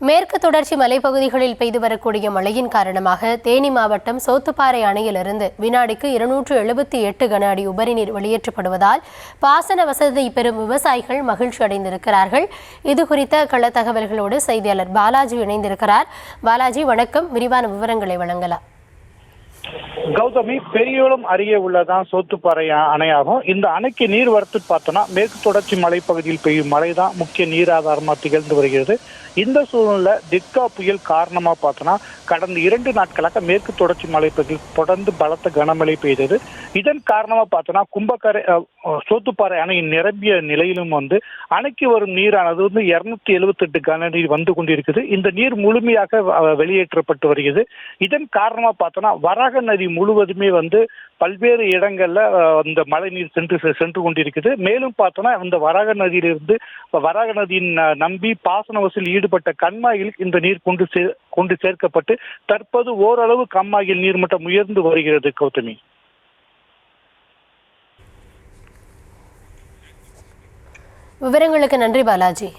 மேற்கு தொடர்ச்சி மலைப்பகுதிகளில் பெய்து வரக்கூடிய மழையின் காரணமாக தேனி மாவட்டம் சோத்துப்பாறை அணையிலிருந்து வினாடிக்கு 278 கன அடி உபரிநீர் வெளியேற்றப்படுவதால் பாசன வசதி பெறும் விவசாயிகள் மகிழ்ச்சி அடைந்திருக்கிறார்கள். இது குறித்த கள தகவல்களோடு செய்தியாளர் பாலாஜி இணைந்திருக்கிறார். பாலாஜி, வணக்கம். விரிவான விவரங்களை வழங்கலாம். கௌதமி, பெரியோளம் அருகே உள்ளதான் சோத்துப்பாறை அணையாகும். இந்த அணைக்கு நீர் வரத்து பார்த்தோம்னா மேற்கு தொடர்ச்சி மலைப்பகுதியில் பெய்யும் மழை தான் முக்கிய நீர் ஆதாரமாக திகழ்ந்து வருகிறது. இந்த சூழ்நிலை டிட்கா புயல் காரணமா பார்த்தோம்னா கடந்த 2 நாட்களாக மேற்கு தொடர்ச்சி மலைப்பகுதியில் தொடர்ந்து பலத்த கனமழை பெய்தது. இதன் காரணமா பார்த்தோம்னா கும்பக்கரை சோத்துப்பாறை அணையின் நிரம்பிய நிலையிலும் அணைக்கு வரும் நீரானது 278 கன நீர் வந்து கொண்டிருக்குது. இந்த நீர் முழுமையாக வெளியேற்றப்பட்டு வருகிறது. இதன் காரணமா பார்த்தோம்னா வராக நதி முழுவதுமே பல்வேறு இடங்கள்ல இந்த மழை நீர் சென்று கொண்டிருக்குது. மேலும் பார்த்தோம்னா இந்த வராக நதியிலிருந்து வராக நதியின் நம்பி பாசன வசூல் ஈடுபட்ட கண்மாயில் இந்த நீர் கொண்டு சேர்க்கப்பட்டு தற்போது ஓரளவு கண்மாயில் நீர்மட்டம் உயர்ந்து வருகிறது. கௌதமி, விவரங்களுக்கு நன்றி பாலாஜி.